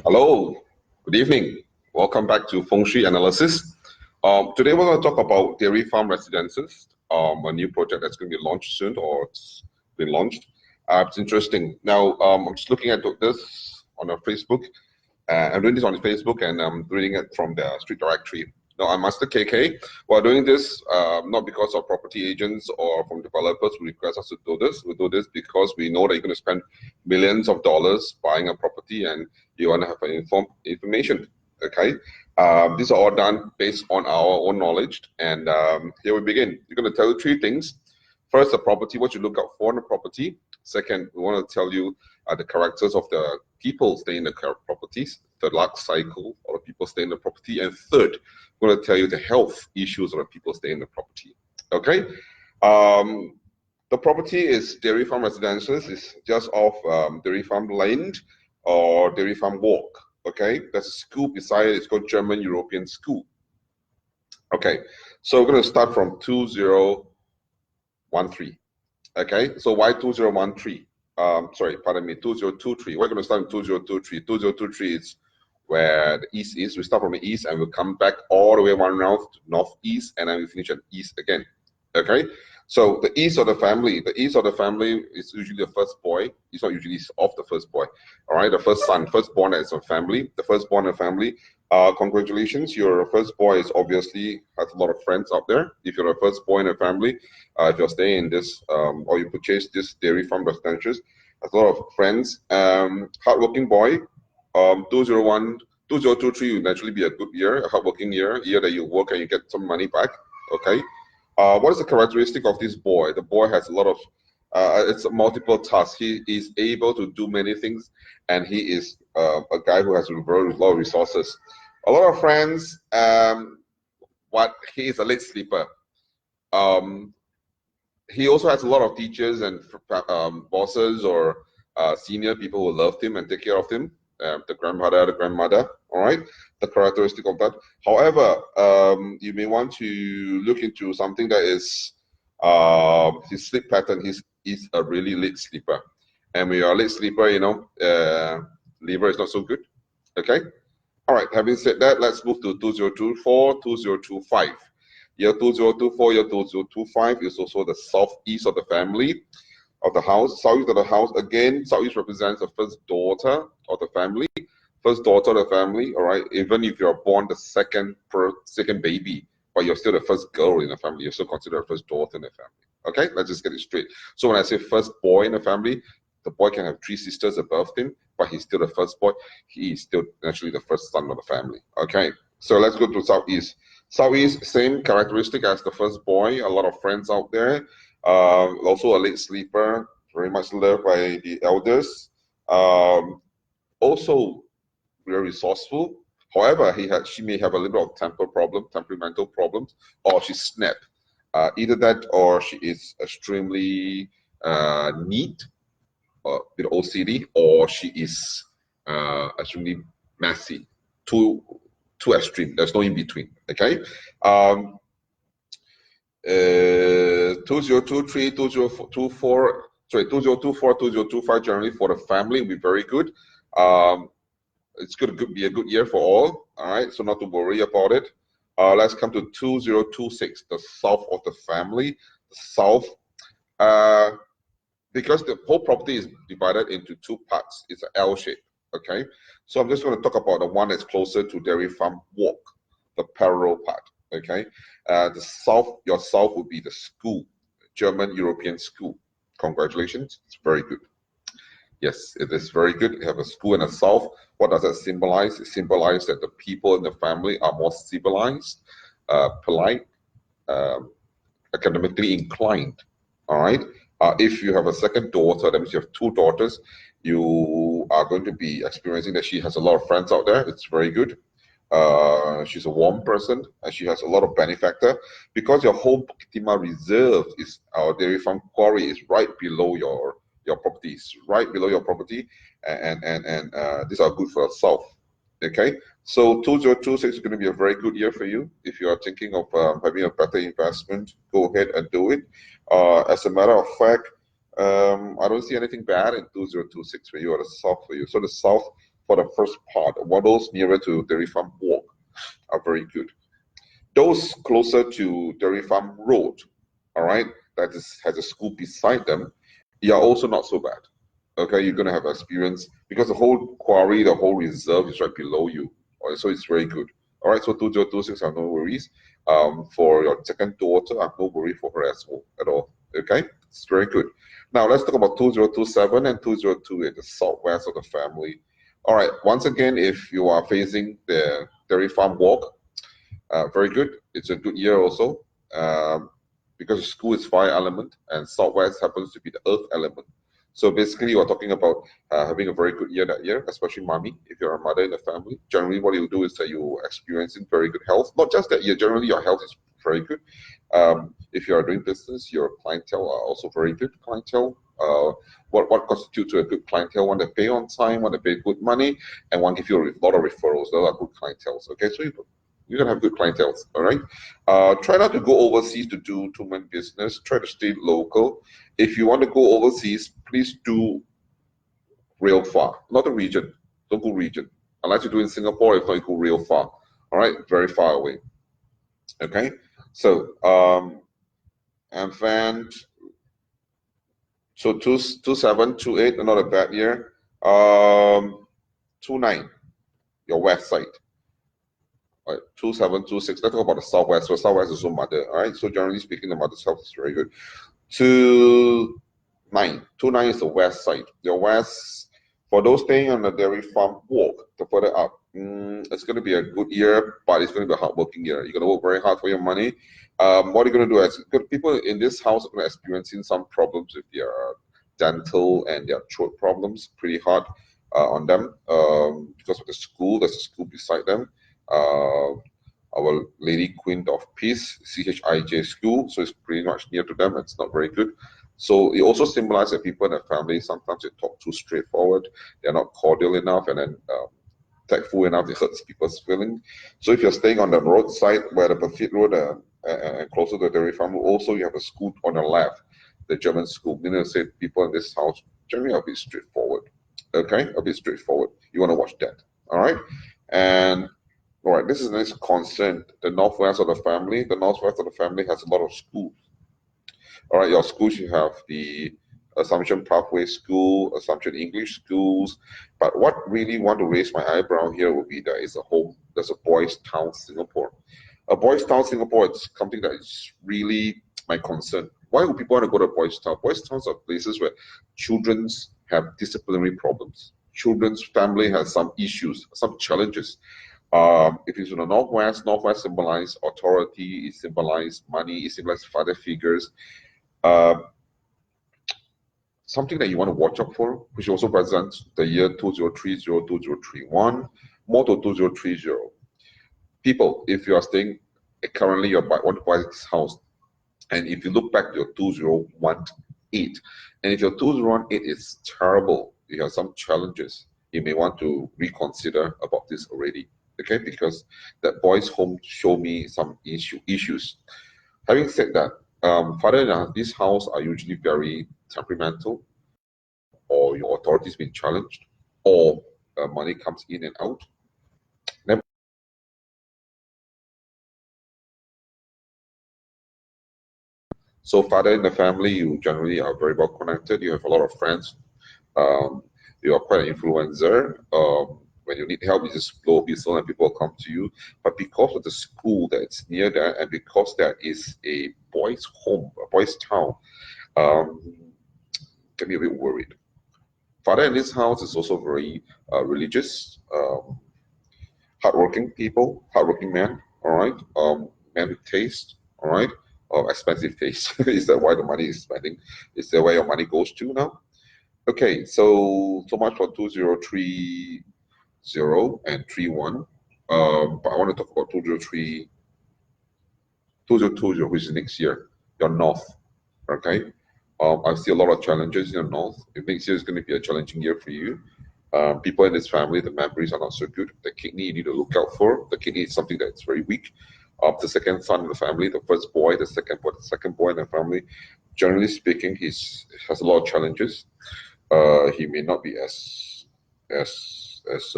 Hello, good evening. Welcome back to Feng Shui analysis. Today we're going to talk about dairy farm residences, a new project that's going to be launched soon, or it's been launched. It's interesting. Now, I'm just looking at this on our Facebook. I'm doing this on Facebook, and I'm reading it from the street directory. Now, I'm Master KK. We're doing this not because of property agents or from developers who request us to do this. We do this because we know that you're going to spend millions of dollars buying a property, and you want to have informed information. Okay, these are all done based on our own knowledge, and here we begin. We're going to tell you three things. First, the property, what you look out for in the property. Second, we want to tell you the characters of the people staying in the properties, the life cycle of the people staying in the property, and third, we're going to tell you the health issues of the people staying in the property. Okay, the property is Dairy Farm Residences. It's just off Dairy Farm Lane or Dairy Farm Walk. Okay, there's a school beside it. It's called German European School. Okay, so we're going to start from 2013. Okay, so why 2013? Sorry, pardon me, 2023. We're going to start in 2023. 2023 is where the east is. We start from the east and we'll come back all the way one round to northeast, and then we finish at east again. Okay, so the east of the family is usually the first boy. It's not usually, it's of the first boy. All right, the first son, firstborn is a family. The firstborn in a family. Congratulations, your first boy is obviously has a lot of friends out there. If you're a first boy in a family, if you're staying in this or you purchase this dairy farm residentials, has a lot of friends. Hardworking boy. 2023 will naturally be a good year, a hardworking year that you work and you get some money back. Okay. What is the characteristic of this boy? The boy has a lot of it's multiple tasks. He is able to do many things, and he is a guy who has a lot of resources. A lot of friends. What he is a late sleeper. He also has a lot of teachers and bosses or senior people who loved him and take care of him. The grandmother, the grandmother. All right, the characteristic of that. However, you may want to look into something that is his sleep pattern. He's a really late sleeper, and when you're a late sleeper, you know, liver is not so good. Okay. All right. Having said that, let's move to 2024, 2025. Year 2024, year 2025 is also the southeast of the family of the house. Southeast of the house, again, southeast represents the first daughter of the family. First daughter of the family, all right? Even if you're born the second baby, but you're still the first girl in the family, you're still considered the first daughter in the family. Okay, let's just get it straight. So when I say first boy in the family, the boy can have three sisters above him, but he's still the first boy. He is still naturally the first son of the family. Okay, so let's go to southeast. Southeast, same characteristic as the first boy. A lot of friends out there. Also a late sleeper, very much loved by the elders. Also very resourceful. However, she may have a little bit of temperamental problems, or she's snap. Either that, or she is extremely neat, with OCD, or she is extremely messy. Too extreme. There's no in between. Okay. 2023, 2024, sorry, 2024, 2025 generally for the family will be very good. It's going to be a good year for all right, so not to worry about it. Let's come to 2026, the south of the family. The south, because the whole property is divided into two parts, it's an L shape. Okay, so I'm just going to talk about the one that's closer to Dairy Farm Walk, the parallel part. Okay, the south, your south would be the school, German European School. Congratulations, it's very good. Yes, it is very good. You have a school in the south. What does that symbolize? It symbolizes that the people in the family are more civilized, polite, academically inclined. All right. If you have a second daughter, that means you have two daughters, you are going to be experiencing that she has a lot of friends out there. It's very good. She's a warm person, and she has a lot of benefactor because your home Bukit Timah reserve is our dairy farm quarry is right below your properties, right below your property, and these are good for the south. Okay, so 2026 is going to be a very good year for you. If you are thinking of having a better investment, go ahead and do it. As a matter of fact, I don't see anything bad in 2026 for you or the south for you. So the south for the first part, while those nearer to Dairy Farm Walk are very good. Those closer to Dairy Farm Road, all right, has a school beside them, are also not so bad. Okay, you're going to have experience because the whole quarry, the whole reserve is right below you. All right, so it's very good. All right, so 2026, I have no worries. For your second daughter, I have no worry for her as well at all. Okay, it's very good. Now let's talk about 2027 and 2028, the southwest of the family. All right, once again, if you are facing the Dairy Farm Walk, very good. It's a good year also because the school is fire element and southwest happens to be the earth element. So basically, we're talking about having a very good year that year, especially mommy, if you're a mother in the family. Generally, what you do is that you experiencing very good health. Not just that year, generally your health is very good. If you are doing business, your clientele are also very good clientele. What constitutes a good clientele? One that pay on time, one that pay good money, and one give you a lot of referrals. Those are good clientele. Okay, so you're gonna have good clientele. All right. Try not to go overseas to do too much business. Try to stay local. If you want to go overseas, please do real far, not a region. Don't go region. Unless you do in Singapore, if not, you go real far. All right, very far away. Okay, so and then so 27, 28, not a bad year. 29, your west side. All right, 27, 26. Let's talk about the southwest. So southwest is also mother. All right, so generally speaking, the mother's health is very good. 29, 29 is the west side. The west, for those staying on the Dairy Farm Walk, the further up, it's going to be a good year, but it's going to be a hard-working year. You're going to work very hard for your money. What are you going to do? As people in this house are going to experiencing some problems with their dental and their throat problems, pretty hard on them because of the school. There's a school beside them. Our Lady Queen of Peace, CHIJ school, so it's pretty much near to them. It's not very good. So it also symbolizes that people in the family, sometimes they talk too straightforward, they're not cordial enough, and then tactful enough, it hurts people's feelings. So if you're staying on the roadside where the Buffet Road and closer to the Dairy Farm, also you have a school on the left, the German school. Meaning to say people in this house generally are a bit straightforward. Okay, a bit straightforward. You want to watch that. All right, and all right, this is the next concern. The northwest of the family. The northwest of the family has a lot of schools. All right, your schools, you have the Assumption Pathway School, Assumption English schools. But what really want to raise my eyebrow here would be there's a Boys Town Singapore. A Boys Town Singapore, it's something that is really my concern. Why would people want to go to Boys Town? Boys Towns are places where children have disciplinary problems. Children's family has some issues, some challenges. If it's in the northwest symbolizes authority, it symbolizes money, it symbolizes father figures. Something that you want to watch out for, which also represents the year 2030, 2031, motto 2030. People, if you are staying currently, you want to buy this house, and if you look back to your 2018, and if your 2018 is terrible, you have some challenges, you may want to reconsider about this already. Okay, because that boys' home show me some issues. Having said that, father in this house are usually very temperamental, or your authority is being challenged, or money comes in and out. So father in the family, you generally are very well connected. You have a lot of friends. You are quite an influencer. When you need help, you just blow a whistle and people come to you. But because of the school that's near there, and because there is a boys' home, a boys' town, can be a bit worried. Father in this house is also very religious, hardworking people, hardworking man. All right, man with taste. All right, expensive taste. Is that why the money is spending? Is that where your money goes to now? Okay, so much for 2030 and 31. But I want to talk about 2020, which is next year, your north. Okay, I see a lot of challenges in the north. Next year is going to be a challenging year for you. People in this family, the memories are not so good. The kidney you need to look out for. The kidney is something that's very weak. The second son in the family, the first boy, the second boy in the family. Generally speaking, he has a lot of challenges. He may not be as as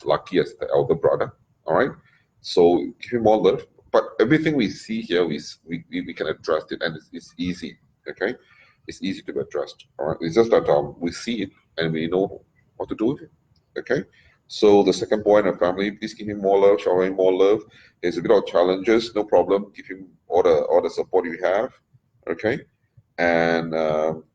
lucky as the elder brother. All right, so give him more love. But everything we see here, we can address it, and it's easy. Okay, it's easy to be addressed. All right, it's just that we see it and we know what to do with it. Okay, so the second boy in the family, please give him more love, show him more love. There's a bit of challenges, no problem. Give him all the support you have. Okay, and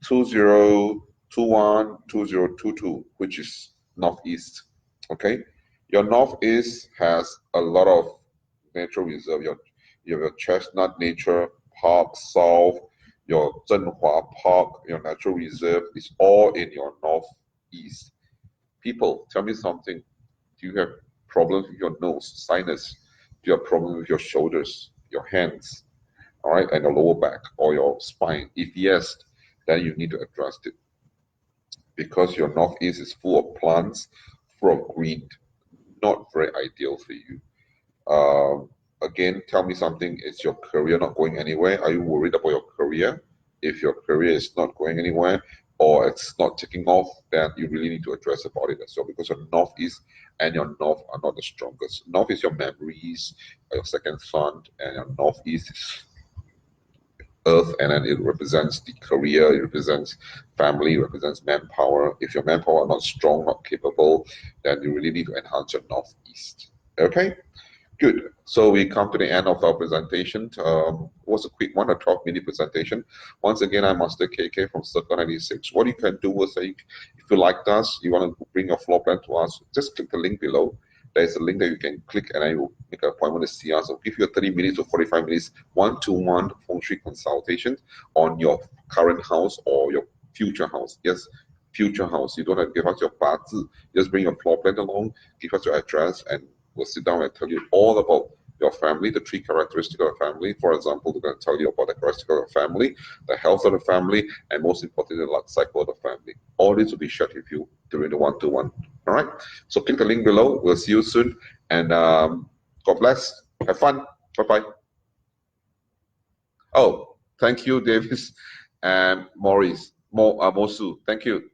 2021 2022, which is northeast. Okay, your northeast has a lot of natural reserve. You have your Chestnut Nature Park South, your Zhenhua Park, your natural reserve is all in your northeast. People, tell me something. Do you have problems with your nose, sinus? Do you have problems with your shoulders, your hands, all right, and your lower back or your spine? If yes, then you need to address it because your northeast is full of plants, full of green, not very ideal for you. Again, tell me something. Is your career not going anywhere? Are you worried about your career? If your career is not going anywhere or it's not taking off, then you really need to address about it as well because your northeast and your north are not the strongest. North is your memories, your second son, and your northeast is earth, and then it represents the career, it represents family, it represents manpower. If your manpower are not strong, not capable, then you really need to enhance your northeast. Okay, good. So we come to the end of our presentation. It was a quick 1 or 12-minute presentation. Once again, I'm Master KK from Circle 96. What you can do is, if you liked us, you want to bring your floor plan to us, just click the link below. There's a link that you can click and I will make an appointment to see us. I'll give you a 30 minutes or 45 minutes one-to-one Feng Shui consultation on your current house or your future house. Yes, future house. You don't have to give us your BAZI. Just bring your floor plan along, give us your address, and we'll sit down and tell you all about your family, the 3 characteristics of a family. For example, we're going to tell you about the characteristics of a family, the health of the family, and most importantly, the life cycle of the family. All this will be shared with you during the one-to-one. All right. So click the link below. We'll see you soon. And God bless. Have fun. Bye-bye. Oh, thank you, Davis and Maurice. Mosu. Thank you.